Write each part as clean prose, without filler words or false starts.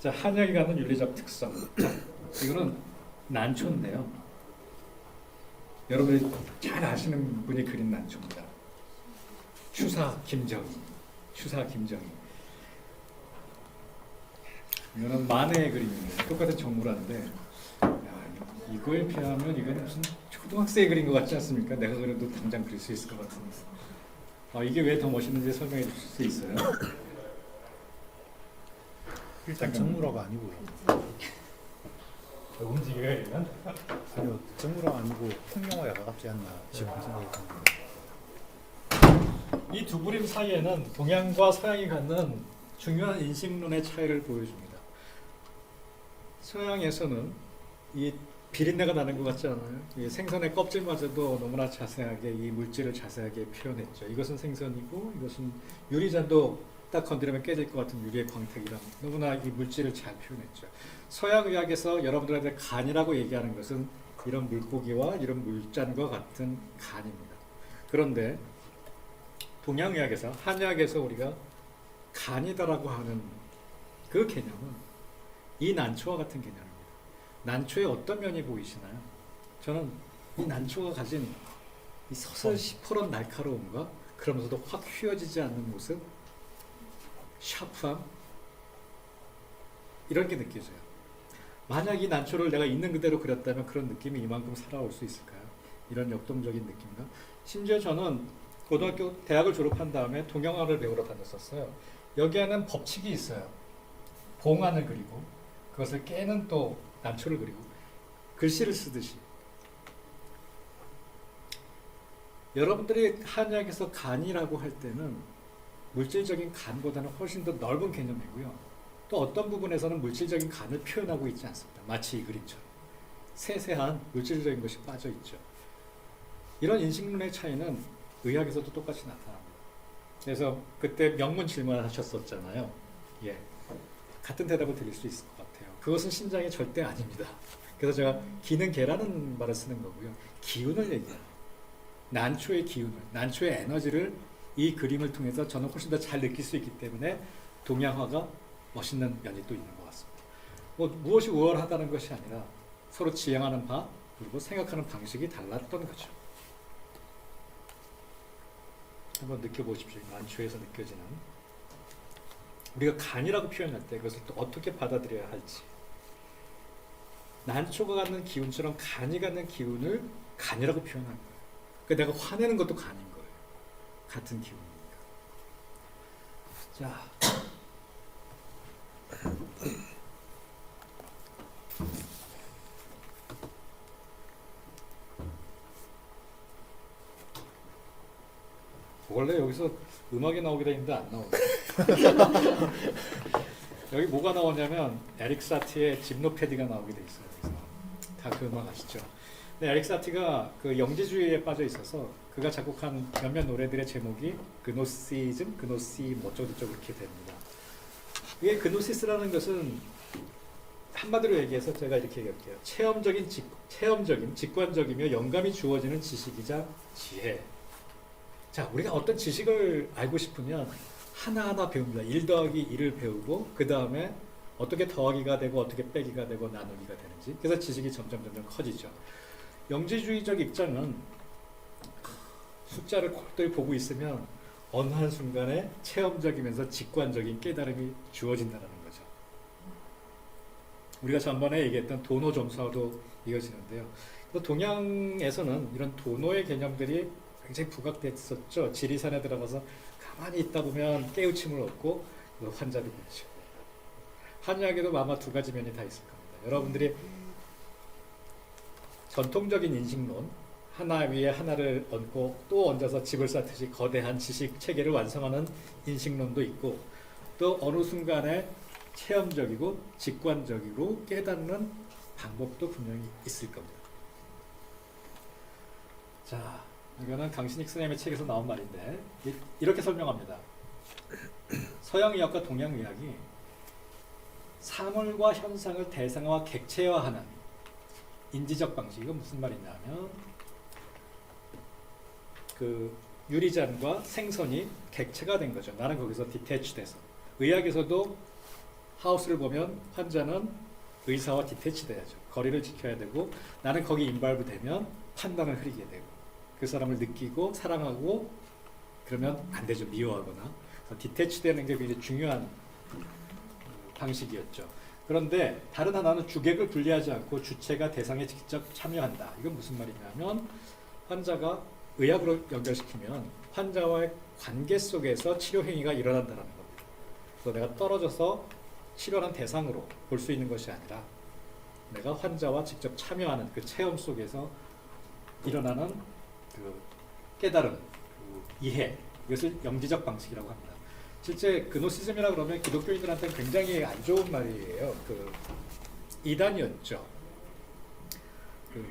자, 한약이 갖는 윤리적 특성. 자, 이거는 난초인데요. 여러분이 잘 아시는 분이 그린 난초입니다. 추사 김정희. 추사 김정희. 이거는 만해의 그림인데 똑같은 정물화인데 이거에 비하면 이건 무슨 초등학생이 그린 것 같지 않습니까? 내가 그래도 당장 그릴 수 있을 것 같은데. 이게 왜 더 멋있는지 설명해 주실 수 있어요? 일단 정물화가 아니고요. 움직여요, 이건? 아니요, 정물화가 아니고 풍경화에 가깝지 않나 지금 생각이 듭니다. 이 두 그림 사이에는 동양과 서양이 갖는 중요한 인식론의 차이를 보여줍니다. 서양에서는 이 비린내가 나는 것 같지 않아요? 이 생선의 껍질마저도 너무나 자세하게 이 물질을 자세하게 표현했죠. 이것은 생선이고 이것은 유리잔도 딱 건드리면 깨질 것 같은 유리의 광택이라 너무나 이 물질을 잘 표현했죠. 서양 의학에서 여러분들한테 간이라고 얘기하는 것은 이런 물고기와 이런 물잔과 같은 간입니다. 그런데 동양 의학에서 한의학에서 우리가 간이다라고 하는 그 개념은 이 난초와 같은 개념입니다. 난초의 어떤 면이 보이시나요? 저는 이 난초가 가진 이 서슬시퍼런 날카로움과 그러면서도 확 휘어지지 않는 모습, 샤프함 이런 게 느껴져요. 만약 이 난초를 내가 있는 그대로 그렸다면 그런 느낌이 이만큼 살아올 수 있을까요? 이런 역동적인 느낌과 심지어 저는 고등학교, 대학을 졸업한 다음에 동양화를 배우러 다녔었어요. 여기에는 법칙이 있어요. 봉안을 그리고 그것을 깨는 또 난초를 그리고 글씨를 쓰듯이 여러분들이 한의학에서 간이라고 할 때는 물질적인 간보다는 훨씬 더 넓은 개념이고요. 또 어떤 부분에서는 물질적인 간을 표현하고 있지 않습니다. 마치 이 그림처럼 세세한 물질적인 것이 빠져 있죠. 이런 인식론의 차이는 의학에서도 똑같이 나타납니다. 그래서 그때 명문 질문을 하셨었잖아요. 예, 같은 대답을 드릴 수 있을 것 같아요. 그것은 신장이 절대 아닙니다. 그래서 제가 기는 개라는 말을 쓰는 거고요. 기운을 얘기해요. 난초의 기운을, 난초의 에너지를 이 그림을 통해서 저는 훨씬 더 잘 느낄 수 있기 때문에 동양화가 멋있는 면이 또 있는 것 같습니다. 무엇이 우월하다는 것이 아니라 서로 지향하는 바 그리고 생각하는 방식이 달랐던 거죠. 한번 느껴보십시오. 난초에서 느껴지는 우리가 간이라고 표현할 때 그것을 또 어떻게 받아들여야 할지. 난초가 갖는 기운처럼 간이 갖는 기운을 간이라고 표현한 거예요. 그러니까 내가 화내는 것도 간인 거예요. 같은 기운이니까. 자, 원래 여기서 음악이 나오게 돼 있는데 안 나오네. 여기 뭐가 나오냐면 에릭 사티의 집노패디가 나오게 돼 있어요. 그래서 다 그 음악 아시죠? 근데 에릭 사티가 그 영지주의에 빠져 있어서 그가 작곡한 몇몇 노래들의 제목이 그노시즘, 그노시 뭐저쩌고 이렇게 됩니다. 이게 그노시스라는 것은 한마디로 얘기해서 제가 이렇게 얘기할게요. 체험적인, 직관적이며 영감이 주어지는 지식이자 지혜. 자, 우리가 어떤 지식을 알고 싶으면 하나하나 배웁니다. 1 더하기 1을 배우고 그 다음에 어떻게 더하기가 되고 어떻게 빼기가 되고 나누기가 되는지. 그래서 지식이 점점 커지죠. 영지주의적 입장은 숫자를 골똘히 보고 있으면 어느 한순간에 체험적이면서 직관적인 깨달음이 주어진다는 거죠. 우리가 전번에 얘기했던 도노 점수와도 이어지는데요. 동양에서는 이런 도노의 개념들이 굉장히 부각됐었죠. 지리산에 들어가서 가만히 있다 보면 깨우침을 얻고 환자도 그렇죠. 한의학에도 아마 두 가지 면이 다 있을 겁니다. 여러분들이 전통적인 인식론, 하나 위에 하나를 얹고 또 얹어서 집을 쌓듯이 거대한 지식 체계를 완성하는 인식론도 있고 또 어느 순간에 체험적이고 직관적으로 깨닫는 방법도 분명히 있을 겁니다. 자, 이거는 강신익 선생님의 책에서 나온 말인데 이렇게 설명합니다. 서양의학과 동양의학이 사물과 현상을 대상화, 객체화하는 인지적 방식. 이건 무슨 말이냐면 그 유리잔과 생선이 객체가 된 거죠. 나는 거기서 디태치돼서. 의학에서도 하우스를 보면 환자는 의사와 디태치 돼야죠. 거리를 지켜야 되고 나는 거기 인발브 되면 판단을 흐리게 되고 그 사람을 느끼고 사랑하고 그러면 안 되죠. 미워하거나. 그래서 디태치 되는 게 굉장히 중요한 방식이었죠. 그런데 다른 하나는 주객을 분리하지 않고 주체가 대상에 직접 참여한다. 이건 무슨 말이냐면 환자가 의학으로 연결시키면 환자와의 관계 속에서 치료 행위가 일어난다는 겁니다. 그래서 내가 떨어져서 치료하는 대상으로 볼 수 있는 것이 아니라 내가 환자와 직접 참여하는 그 체험 속에서 일어나는 그 깨달음, 그 이해, 이것을 영지적 방식이라고 합니다. 실제 그노시즘이라 그러면 기독교인들한테는 굉장히 안 좋은 말이에요. 그 이단이었죠.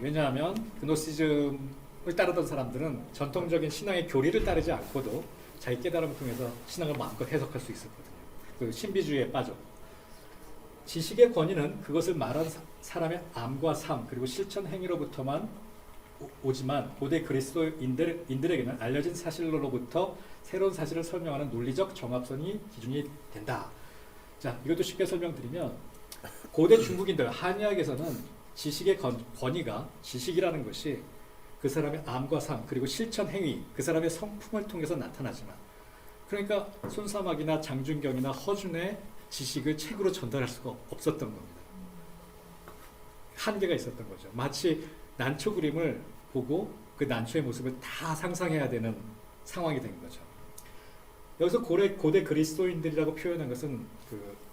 왜냐하면 그노시즘을 따르던 사람들은 전통적인 신앙의 교리를 따르지 않고도 자기 깨달음을 통해서 신앙을 마음껏 해석할 수 있었거든요. 그 신비주의에 빠져. 지식의 권위는 그것을 말한 사람의 암과 삶 그리고 실천 행위로부터만 오지만 고대 그리스도인들에게는 알려진 사실로부터 새로운 사실을 설명하는 논리적 정합선이 기준이 된다. 자, 이것도 쉽게 설명드리면 고대 중국인들 한의학에서는 지식의 권위가 지식이라는 것이 그 사람의 암과 삶 그리고 실천 행위 그 사람의 성품을 통해서 나타나지만 그러니까 손사막이나 장준경이나 허준의 지식을 책으로 전달할 수가 없었던 겁니다. 한계가 있었던 거죠. 마치 난초 그림을 보고 그 난초의 모습을 다 상상해야 되는 상황이 된 거죠. 여기서 고대 그리스도인들이라고 표현한 것은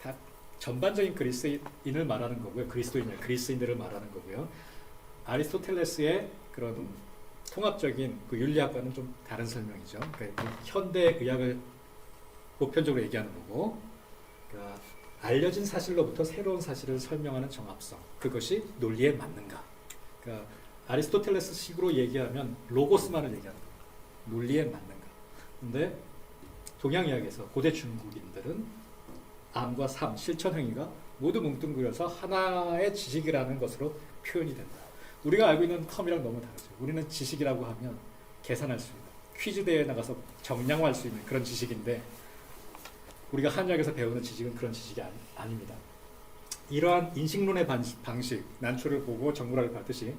다 전반적인 그리스인을 말하는 거고요. 그리스인들을 말하는 거고요. 아리스토텔레스의 그런 통합적인 그 윤리학과는 좀 다른 설명이죠. 그러니까 현대 의학을 보편적으로 얘기하는 거고, 그러니까 알려진 사실로부터 새로운 사실을 설명하는 정합성, 그것이 논리에 맞는가? 그러니까 아리스토텔레스식으로 얘기하면 로고스만을 얘기하는 거예요. 논리에 맞는가? 근데 동양의학에서 고대 중국인들은 암과 삶, 실천 행위가 모두 뭉뚱그려서 하나의 지식이라는 것으로 표현이 된다. 우리가 알고 있는 텀이랑 너무 다르죠. 우리는 지식이라고 하면 계산할 수 있는, 퀴즈 대회에 나가서 정량화할 수 있는 그런 지식인데 우리가 한의학에서 배우는 지식은 그런 지식이 아닙니다. 이러한 인식론의 방식, 난초를 보고 정물화를 받듯이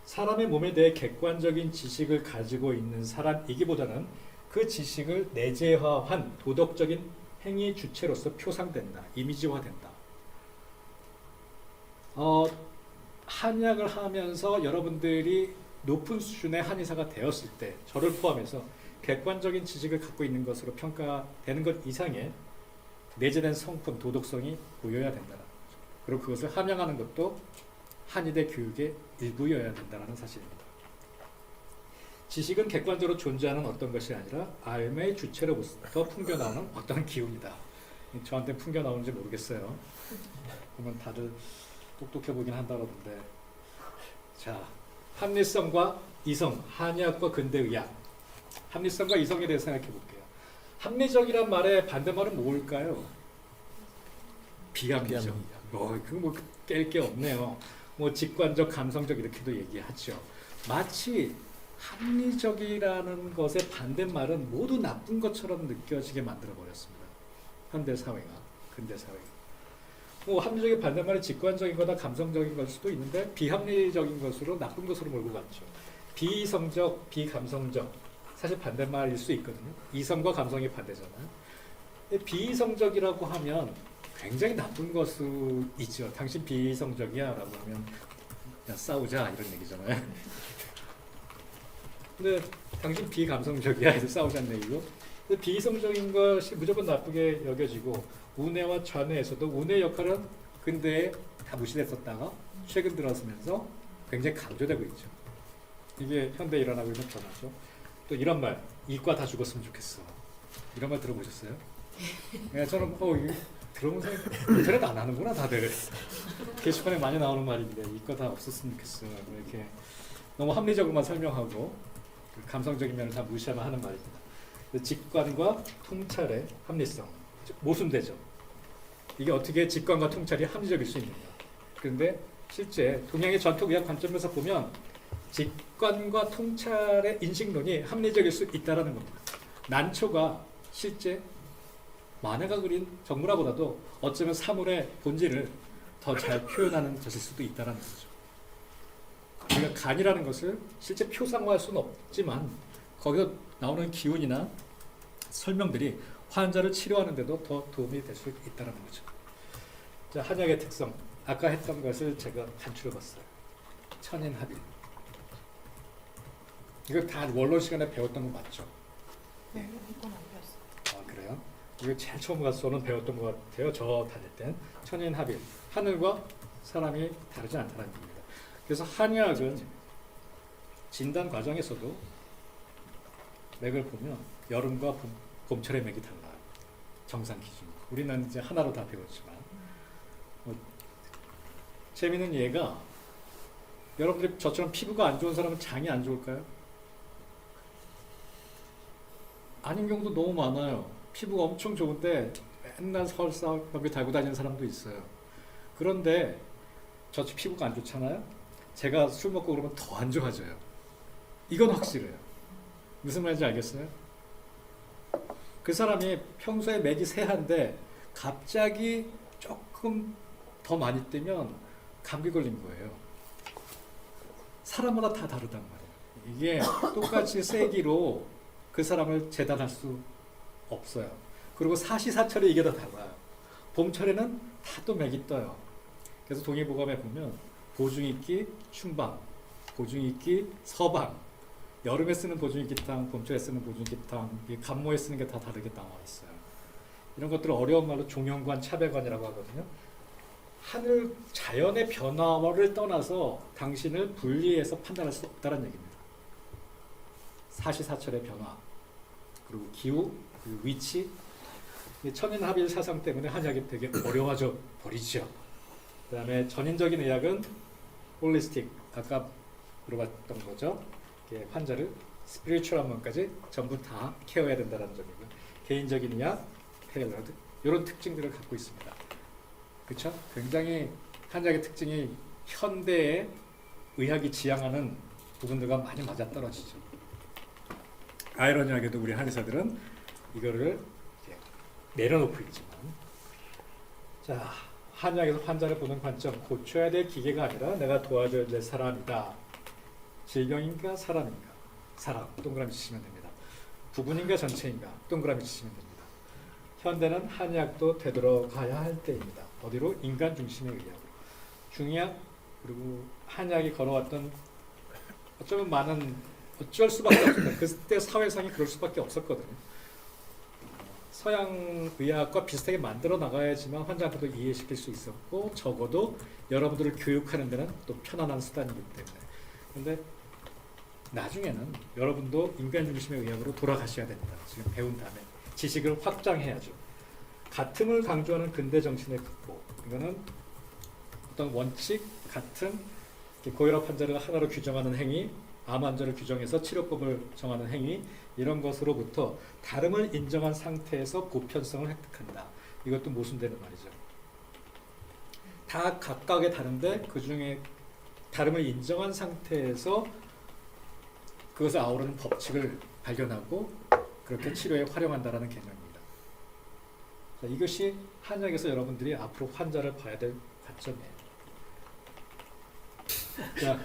사람의 몸에 대해 객관적인 지식을 가지고 있는 사람이기보다는 그 지식을 내재화한 도덕적인 행위 주체로서 표상된다, 이미지화된다. 한의학을 하면서 여러분들이 높은 수준의 한의사가 되었을 때 저를 포함해서 객관적인 지식을 갖고 있는 것으로 평가되는 것 이상의 내재된 성품, 도덕성이 보여야 된다. 그리고 그것을 함양하는 것도 한의대 교육의 일부여야 된다는 사실입니다. 지식은 객관적으로 존재하는 어떤 것이 아니라 삶의 주체로부터 풍겨나오는 어떤 기운이다. 저한테 풍겨나오는지 모르겠어요. 그러면 다들 똑똑해 보긴 한다던데. 자, 합리성과 이성, 한의학과 근대의학. 합리성과 이성에 대해서 생각해 볼게요. 합리적이란 말의 반대말은 뭘까요? 비합리적. 그거 깰 게 없네요. 직관적, 감성적 이렇게도 얘기하죠. 마치 합리적이라는 것의 반대말은 모두 나쁜 것처럼 느껴지게 만들어 버렸습니다. 현대 사회가, 근대 사회가. 합리적인 반대말은 직관적인 거나 감성적인 걸 수도 있는데 비합리적인 것으로 나쁜 것으로 몰고 갔죠. 비이성적, 비감성적 사실 반대말일 수 있거든요. 이성과 감성이 반대잖아요. 비이성적이라고 하면 굉장히 나쁜 것수 있죠. 당신 비이성적이야 라고 하면 야, 싸우자 이런 얘기잖아요. 근데 당신 비감성적이야 해서 싸우자는 얘기고, 근데 비이성적인 것이 무조건 나쁘게 여겨지고 우뇌와 좌뇌에서도 우뇌 역할은 근대에 다 무시됐었다가 최근 들어서면서 굉장히 강조되고 있죠. 이게 현대에 일어나고 있는 변화죠. 또 이런 말, 이과 다 죽었으면 좋겠어. 이런 말 들어보셨어요? 네, 저는 들어보면서 인터넷 안 하는구나 다들. 게시판에 많이 나오는 말인데 이과 다 없었으면 좋겠어. 이렇게 너무 합리적으로만 설명하고 감성적인 면을 다 무시하면 하는 말입니다. 직관과 통찰의 합리성, 모순되죠. 이게 어떻게 직관과 통찰이 합리적일 수 있는가? 그런데 실제 동양의 전통의학 관점에서 보면 직관과 통찰의 인식론이 합리적일 수 있다는 겁니다. 난초가 실제 만화가 그린 정물화보다도 어쩌면 사물의 본질을 더 잘 표현하는 것일 수도 있다는 거죠. 우리가 간이라는 것을 실제 표상화할 수는 없지만 거기서 나오는 기운이나 설명들이 환자를 치료하는 데도 더 도움이 될 수 있다는 거죠. 자, 한약의 특성. 아까 했던 것을 제가 간추려봤어요. 천인합일. 이거 다 원론 시간에 배웠던 거 맞죠? 네, 이건 안 배웠어요. 아, 그래요? 이거 제일 처음 가서는 배웠던 것 같아요. 저 다닐 땐. 천인합일. 하늘과 사람이 다르지 않다는 얘기입니다. 그래서 한의학은 진단 과정에서도 맥을 보면 여름과 봄철의 맥이 달라요. 정상 기준. 우리는 이제 하나로 다 배웠지만 재미있는 예가 여러분들이 저처럼 피부가 안 좋은 사람은 장이 안 좋을까요? 아닌 경우도 너무 많아요. 피부가 엄청 좋은데 맨날 설사 여기 달고 다니는 사람도 있어요. 그런데 저 피부가 안 좋잖아요. 제가 술 먹고 그러면 더 안 좋아져요. 이건 확실해요. 무슨 말인지 알겠어요? 그 사람이 평소에 맥이 세한데 갑자기 조금 더 많이 뜨면 감기 걸린 거예요. 사람마다 다 다르단 말이에요. 이게 똑같이 세기로 그 사람을 재단할 수 없어요. 그리고 사시사철에 이게 더 달라요. 봄철에는 다 또 맥이 떠요. 그래서 동의보감에 보면 보중익기, 춘방, 보중익기, 서방, 여름에 쓰는 보중익기탕, 봄철에 쓰는 보중익기탕, 간모에 쓰는 게 다 다르게 나와 있어요. 이런 것들을 어려운 말로 종현관, 차별관이라고 하거든요. 하늘 자연의 변화를 떠나서 당신을 분리해서 판단할 수 없다는 얘기입니다. 사시사철의 변화, 그리고 기후, 그리고 위치, 천인합일 사상 때문에 한약이 되게 어려워져 버리죠. 그 다음에 전인적인 의학은 홀리스틱, 아까 물어봤던 거죠. 환자를 스피리추얼한 면까지 전부 다 케어해야 된다는 점이고요. 개인적인 의학, 테일러드 이런 특징들을 갖고 있습니다. 그렇죠? 굉장히 한약의 특징이 현대의 의학이 지향하는 부분들과 많이 맞아떨어지죠. 아이러니하게도 우리 한의사들은 이거를 내려놓고 있지만, 자, 한약에서 환자를 보는 관점, 고쳐야 될 기계가 아니라 내가 도와줘야 될 사람이다. 질병인가 사람인가? 사람, 동그라미 치시면 됩니다. 부분인가 전체인가? 동그라미 치시면 됩니다. 현대는 한의학도 되돌아가야 할 때입니다. 어디로? 인간 중심의 의학으로. 중의학 그리고 한의학이 걸어왔던 어쩌면 많은 어쩔 수밖에 없었다. 그때 사회상이 그럴 수밖에 없었거든요. 서양 의학과 비슷하게 만들어 나가야지만 환자한테도 이해시킬 수 있었고 적어도 여러분들을 교육하는 데는 또 편안한 수단이기 때문에. 근데 나중에는 여러분도 인간 중심의 의학으로 돌아가셔야 됩니다. 지금 배운 다음에 지식을 확장해야죠. 같음을 강조하는 근대 정신의 극복. 이거는 어떤 원칙, 같음, 고혈압 환자를 하나로 규정하는 행위, 암 환자를 규정해서 치료법을 정하는 행위, 이런 것으로부터 다름을 인정한 상태에서 보편성을 획득한다. 이것도 모순되는 말이죠. 다 각각의 다른데 그 중에 다름을 인정한 상태에서 그것을 아우르는 법칙을 발견하고 그렇게 치료에 활용한다라는 개념입니다. 자, 이것이 한약에서 여러분들이 앞으로 환자를 봐야 될 관점이에요. 자,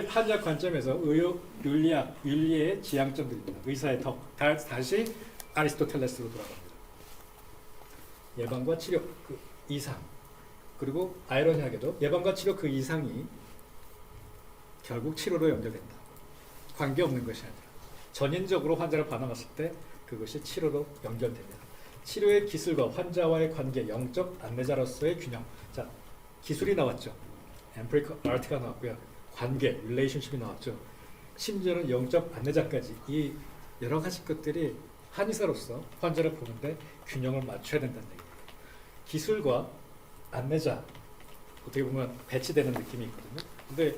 한약 관점에서 의료, 윤리학, 윤리의 지향점들입니다. 의사의 덕. 다시 아리스토텔레스로 돌아갑니다. 예방과 치료 그 이상, 그리고 아이러니하게도 예방과 치료 그 이상이 결국 치료로 연결된다. 관계없는 것이 아니라 전인적으로 환자를 반응했을 때 그것이 치료로 연결됩니다. 치료의 기술과 환자와의 관계, 영적 안내자로서의 균형. 자, 기술이 나왔죠. 엠프리컬 아트가 나왔고요. 관계, 릴레이션십이 나왔죠. 심지어는 영적 안내자까지 이 여러 가지 것들이 한의사로서 환자를 보는데 균형을 맞춰야 된다는 얘기예요. 기술과 안내자 어떻게 보면 배치되는 느낌이 있거든요. 근데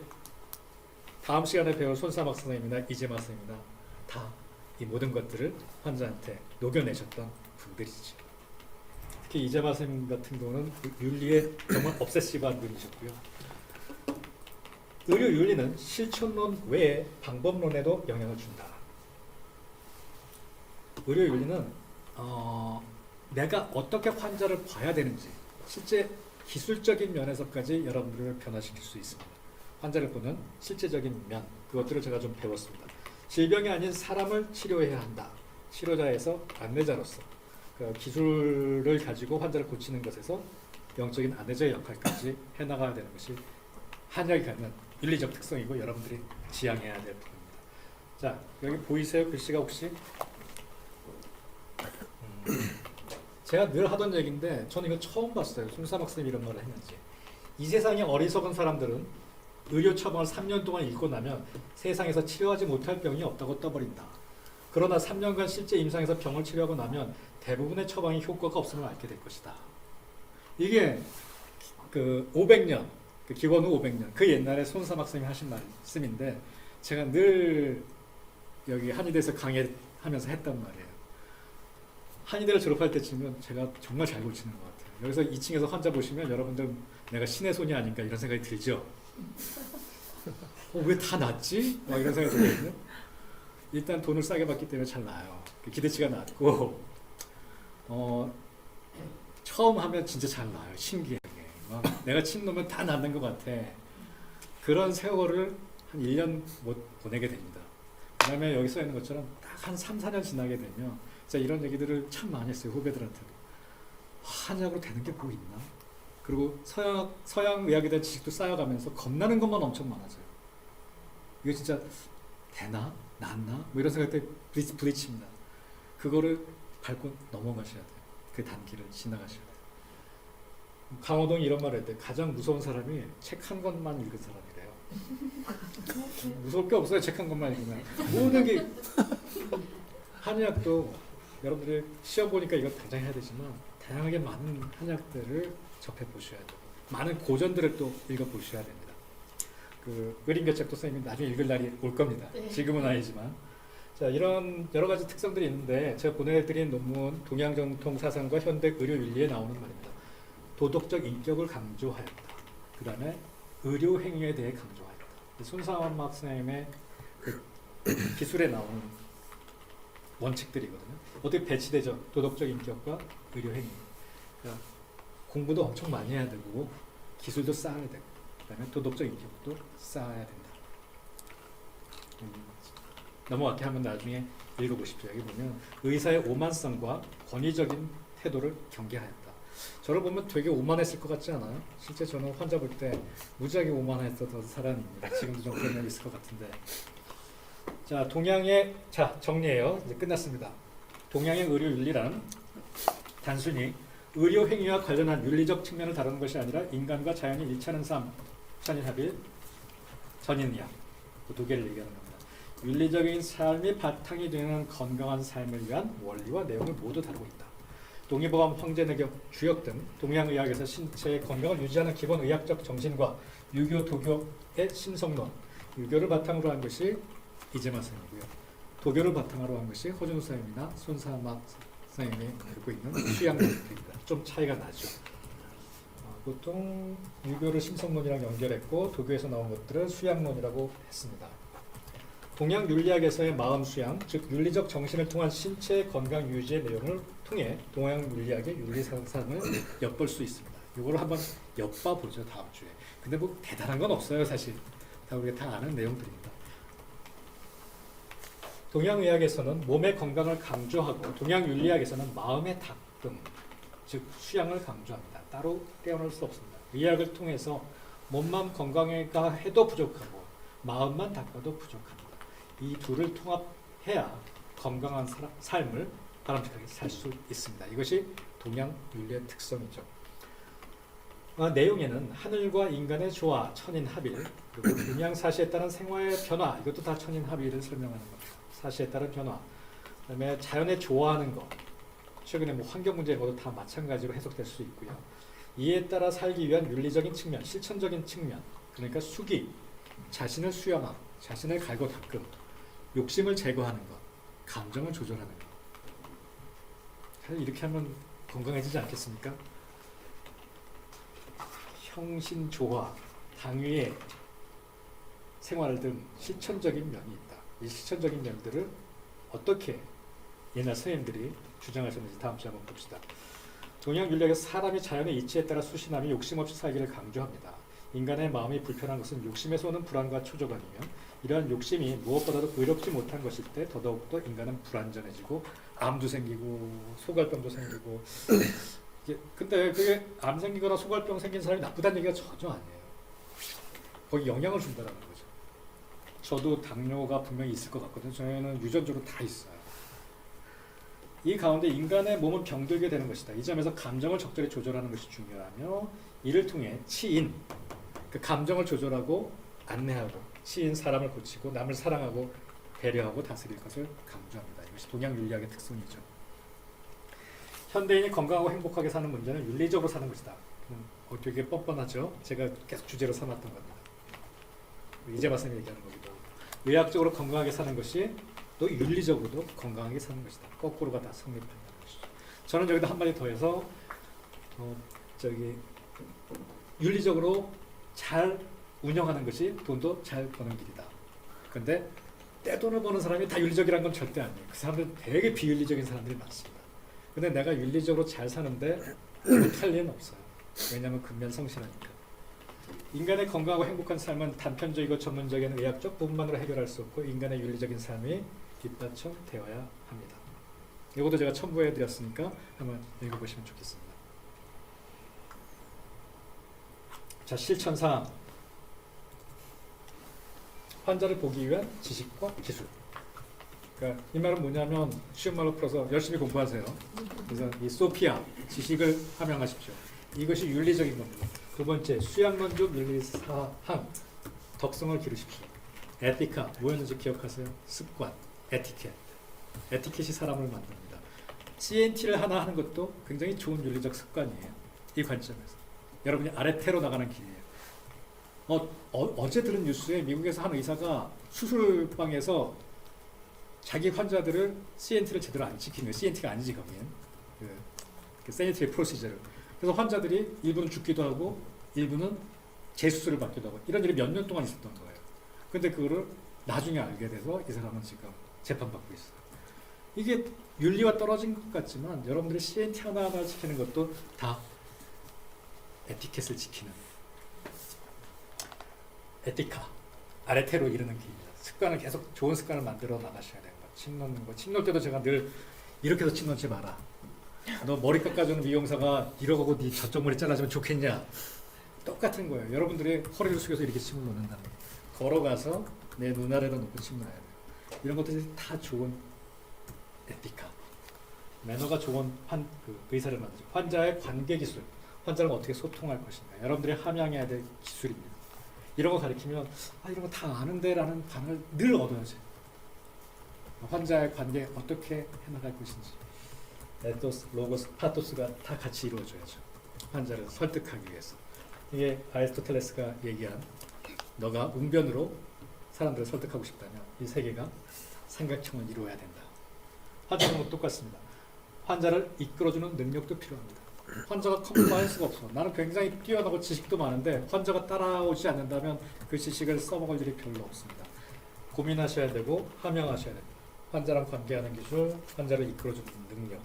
다음 시간에 배울 손사막 선생님이나 이재마 선생님이나 다 이 모든 것들을 환자한테 녹여내셨던 분들이죠. 특히 이재마 선생님 같은 경우는 윤리에 정말 obsessive한 분이셨고요. 의료 윤리는 실천론 외에 방법론에도 영향을 준다. 의료 윤리는 내가 어떻게 환자를 봐야 되는지 실제 기술적인 면에서까지 여러분들을 변화시킬 수 있습니다. 환자를 보는 실제적인 면, 그것들을 제가 좀 배웠습니다. 질병이 아닌 사람을 치료해야 한다. 치료자에서 안내자로서 그 기술을 가지고 환자를 고치는 것에서 영적인 안내자의 역할까지 해나가야 되는 것이 한약이 갖는 윤리적 특성이고 여러분들이 지향해야 될 부분입니다. 자, 여기 보이세요? 글씨가 혹시? 제가 늘 하던 얘기인데 저는 이거 처음 봤어요. 손사막 선생님이 이런 말을 했는지. 이 세상의 어리석은 사람들은 의료 처방을 3년 동안 읽고 나면 세상에서 치료하지 못할 병이 없다고 떠버린다. 그러나 3년간 실제 임상에서 병을 치료하고 나면 대부분의 처방이 효과가 없음을 알게 될 것이다. 이게 그 500년, 그 기원 후 500년, 그 옛날에 손사막 선생님이 하신 말씀인데 제가 늘 여기 한의대에서 강의하면서 했단 말이에요. 한의대를 졸업할 때쯤이면 제가 정말 잘 고치는 것 같아요. 여기서 2층에서 환자 보시면 여러분들 내가 신의 손이 아닌가 이런 생각이 들죠. 왜 다 낫지? 막 이런 생각이 들거든요. 일단 돈을 싸게 받기 때문에 잘 나아요. 기대치가 낮고 처음 하면 진짜 잘 나아요. 신기하게. 막 내가 친 놈은 다 낫는 것 같아. 그런 세월을 한 1년 못 보내게 됩니다. 그 다음에 여기 써 있는 것처럼 딱 한 3, 4년 지나게 되면 진짜 이런 얘기들을 참 많이 했어요. 후배들한테. 한약으로 되는 게 뭐 있나? 그리고 서양 의학에 대한 지식도 쌓여가면서 겁나는 것만 엄청 많아져요. 이거 진짜 되나? 낫나? 뭐 이런 생각 때 부딪힙니다. 그거를 밟고 넘어가셔야 돼요. 그 단계를 지나가셔야 돼요. 강호동이 이런 말을 했대. 가장 무서운 사람이 책 한 권만 읽은 사람이래요. 무서울 게 없어요. 책 한 권만 읽으면. 모든 게 한의학도 여러분들이 시험 보니까 이거 당장 해야 되지만 다양하게 많은 한약들을 접해 보셔야 되고 많은 고전들을 또 읽어 보셔야 됩니다. 그 의림개책도 선생님이 나중에 읽을 날이 올 겁니다. 지금은 아니지만 자 이런 여러 가지 특성들이 있는데 제가 보내드린 논문 동양정통 사상과 현대 의료윤리에 나오는 말입니다. 도덕적 인격을 강조하였다. 그 다음에 의료행위에 대해 강조하였다. 손사막 선생님의 그 기술에 나오는 원칙들이거든요. 어떻게 배치되죠? 도덕적 인격과 의료행위. 그러니까 공부도 엄청 많이 해야 되고 기술도 쌓아야 되고 그다음에 도덕적 인격도 쌓아야 된다. 넘어갈게 하면 나중에 읽어보십시오. 여기 보면 의사의 오만성과 권위적인 태도를 경계하였다. 저를 보면 되게 오만했을 것 같지 않아요? 실제 저는 환자 볼 때 무지하게 오만했던 사람입니다. 지금도 좀 그런 면이 있을 것 같은데. 자, 동양의 정리해요. 이제 끝났습니다. 동양의 의료윤리란 단순히 의료 행위와 관련한 윤리적 측면을 다루는 것이 아니라 인간과 자연이 일치하는 삶, 천인합일, 전인의학 그 두 개를 얘기하는 겁니다. 윤리적인 삶이 바탕이 되는 건강한 삶을 위한 원리와 내용을 모두 다루고 있다. 동의보감, 황제내격, 주역 등 동양의학에서 신체의 건강을 유지하는 기본 의학적 정신과 유교, 도교의 신성론, 유교를 바탕으로 한 것이 이재만 선생이고요. 도교를 바탕으로 한 것이 허준우 선생님이나 손사막 선생님이 갖고 있는 수양론입니다. 좀 차이가 나죠. 보통 유교를 신성론이랑 연결했고 도교에서 나온 것들을 수양론이라고 했습니다. 동양 윤리학에서의 마음 수양, 즉 윤리적 정신을 통한 신체 건강 유지의 내용을 통해 동양 윤리학의 윤리 사상을 엿볼 수 있습니다. 이걸 한번 엿봐 보죠 다음 주에. 근데 뭐 대단한 건 없어요 사실. 다 우리가 다 아는 내용들입니다. 동양의학에서는 몸의 건강을 강조하고 동양윤리학에서는 마음의 닦음, 즉 수양을 강조합니다. 따로 떼어놓을 수 없습니다. 의학을 통해서 몸만 건강해가 해도 부족하고 마음만 닦아도 부족합니다. 이 둘을 통합해야 건강한 삶을 바람직하게 살 수 있습니다. 이것이 동양윤리의 특성이죠. 내용에는 하늘과 인간의 조화, 천인합일, 그리고 동양사시에 따른 생활의 변화, 이것도 다 천인합일을 설명하는 겁니다. 사시에 따른 변화, 그다음에 자연에 좋아하는 것, 최근에 뭐 환경 문제 모두 다 마찬가지로 해석될 수 있고요. 이에 따라 살기 위한 윤리적인 측면, 실천적인 측면, 그러니까 수기, 자신을 수양함, 자신을 갈고 닦음, 욕심을 제거하는 것, 감정을 조절하는 것. 사실 이렇게 하면 건강해지지 않겠습니까? 형신조화, 당위의 생활 등 실천적인 면이 있다. 이 실천적인 면들을 어떻게 옛날 선생님들이 주장하셨는지 다음 주에 한번 봅시다. 동양 윤리학에서 사람이 자연의 이치에 따라 수신하며 욕심 없이 살기를 강조합니다. 인간의 마음이 불편한 것은 욕심에서 오는 불안과 초조감이며 이러한 욕심이 무엇보다도 의롭지 못한 것일 때 더더욱더 인간은 불안전해지고 암도 생기고 소갈병도 생기고 근데 그게 암 생기거나 소갈병 생긴 사람이 나쁘다는 얘기가 전혀 아니에요. 거기 영향을 준다는 거죠. 저도 당뇨가 분명히 있을 것 같거든요. 저희는 유전적으로 다 있어요. 이 가운데 인간의 몸은 병들게 되는 것이다. 이 점에서 감정을 적절히 조절하는 것이 중요하며 이를 통해 치인, 그 감정을 조절하고 안내하고 치인 사람을 고치고 남을 사랑하고 배려하고 다스릴 것을 강조합니다. 이것이 동양 윤리학의 특성이죠. 현대인이 건강하고 행복하게 사는 문제는 윤리적으로 사는 것이다. 되게 뻔뻔하죠. 제가 계속 주제로 삼았던 겁니다. 이제 와서 얘기하는 거기도 하고. 의학적으로 건강하게 사는 것이 또 윤리적으로도 건강하게 사는 것이다. 거꾸로가 다 성립한다는 것이죠. 저는 여기다 한마디 더해서 윤리적으로 잘 운영하는 것이 돈도 잘 버는 길이다. 그런데 떼돈을 버는 사람이 다 윤리적이라는 건 절대 아니에요. 그 사람들은 되게 비윤리적인 사람들이 많습니다. 근데 내가 윤리적으로 잘 사는데 못할 일은 없어요. 왜냐하면 근면성실하니까. 인간의 건강하고 행복한 삶은 단편적이고 전문적인 의학적 부분만으로 해결할 수 없고 인간의 윤리적인 삶이 뒷받침되어야 합니다. 이것도 제가 첨부해 드렸으니까 한번 읽어보시면 좋겠습니다. 자, 실천사항. 환자를 보기 위한 지식과 기술. 그러니까 이 말은 뭐냐면 쉬운 말로 풀어서 열심히 공부하세요. 그래서 이 소피아, 지식을 함양하십시오. 이것이 윤리적인 겁니다. 두 번째, 수양론적 윤리사항, 덕성을 기르십시오. 에티카, 뭐였는지 기억하세요? 습관, 에티켓. 에티켓이 사람을 만듭니다. CNT를 하나 하는 것도 굉장히 좋은 윤리적 습관이에요. 이 관점에서. 여러분이 아래태로 나가는 길이에요. 어제 들은 뉴스에 미국에서 한 의사가 수술방에서 자기 환자들을 CNT를 제대로 안 지키는 거예요. CNT가 아니지 거기엔. 그 세니터리 프로시저를. 그래서 환자들이 일부는 죽기도 하고 일부는 재수술을 받기도 하고 이런 일이 몇 년 동안 있었던 거예요. 근데 그거를 나중에 알게 돼서 이 사람은 지금 재판받고 있어요. 이게 윤리와 떨어진 것 같지만 여러분들이 CNT 하나하나 지키는 것도 다 에티켓을 지키는 에티카, 아레테로 이르는 길입니다. 습관을 계속 좋은 습관을 만들어 나가셔야 돼요. 침 놓는 거. 침 놓을 때도 제가 늘 이렇게 해서 침 놓지 마라. 너 머리 깎아주는 미용사가 이러고 네 저쪽 머리 잘라주면 좋겠냐? 똑같은 거예요. 여러분들이 허리를 숙여서 이렇게 침을 놓는다는 거예요. 걸어가서 내 눈 아래로 놓고 침을 놔야 돼요. 이런 것들이 다 좋은 에티카. 매너가 좋은 의사를 만들죠. 환자의 관계 기술. 환자랑 어떻게 소통할 것인가. 여러분들이 함양해야 될 기술입니다. 이런 거 가르치면 이런 거 다 아는데 라는 반응을 늘 얻어야지. 환자의 관계 어떻게 해나갈 것인지. 에토스, 로고스, 파토스가 다 같이 이루어져야죠. 환자를 설득하기 위해서. 이게 아리스토텔레스가 얘기한 너가 웅변으로 사람들을 설득하고 싶다면 이 세 개가 삼각형을 이루어야 된다. 환자는 똑같습니다. 환자를 이끌어주는 능력도 필요합니다. 환자가 컴플라이언스가 없어. 나는 굉장히 뛰어나고 지식도 많은데 환자가 따라오지 않는다면 그 지식을 써먹을 일이 별로 없습니다. 고민하셔야 되고 함양하셔야 됩니다. 환자랑 관계하는 기술, 환자를 이끌어주는 능력.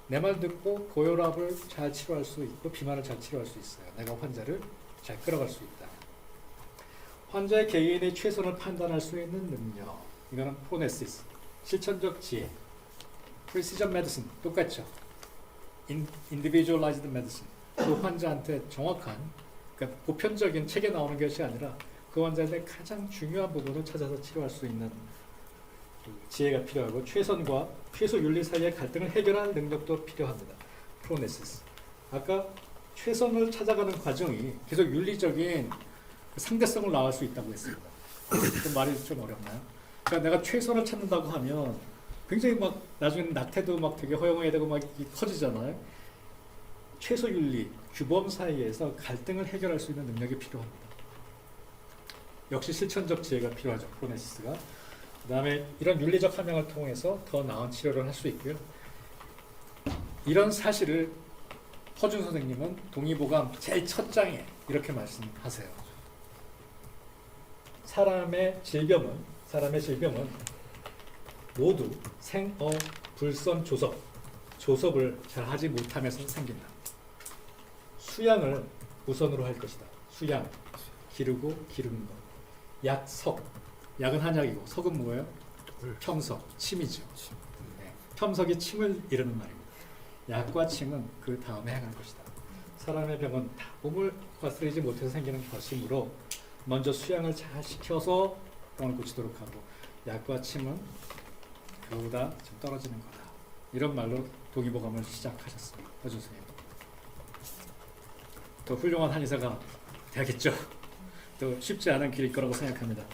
내 말 듣고 고혈압을 잘 치료할 수 있고 비만을 잘 치료할 수 있어요. 내가 환자를 잘 끌어갈 수 있다. 환자의 개인의 최선을 판단할 수 있는 능력. 이거는 프로네시스, 실천적 지혜. 프리시전 메디슨 똑같죠. individualized medicine. 그 환자한테 정확한, 그러니까 보편적인 책에 나오는 것이 아니라 그 환자의 가장 중요한 부분을 찾아서 치료할 수 있는 지혜가 필요하고 최선과 최소 윤리 사이의 갈등을 해결할 능력도 필요합니다. 프로네시스. 아까 최선을 찾아가는 과정이 계속 윤리적인 상대성을 낳을 수 있다고 했습니다. 그 말이 좀 어렵나요? 그러니까 내가 최선을 찾는다고 하면 굉장히 막 나중에 낙태도 막 되게 허용해야 되고 막 커지잖아요. 최소 윤리, 규범 사이에서 갈등을 해결할 수 있는 능력이 필요합니다. 역시 실천적 지혜가 필요하죠. 프로네시스가. 그 다음에 이런 윤리적 함양을 통해서 더 나은 치료를 할 수 있고요. 이런 사실을 허준 선생님은 동의보감 제일 첫 장에 이렇게 말씀하세요. 사람의 질병은 모두 불선 조섭, 조섭을 잘 하지 못하면서 생긴다. 수양을 우선으로 할 것이다. 수양, 기르고 기르는 것. 약석, 약은 한약이고 석은 뭐예요? 평석, 침이죠. 네. 평석이 침을 이르는 말입니다. 약과 침은 그 다음에 행할 것이다. 사람의 병은 다 몸을 거스르지 못해서 생기는 것이므로 먼저 수양을 잘 시켜서 병을 고치도록 하고 약과 침은 그보다 좀 떨어지는 거다. 이런 말로 동의보감을 시작하셨습니다. 해주세요. 더 훌륭한 한의사가 되겠죠. 또 쉽지 않은 길일 거라고 생각합니다.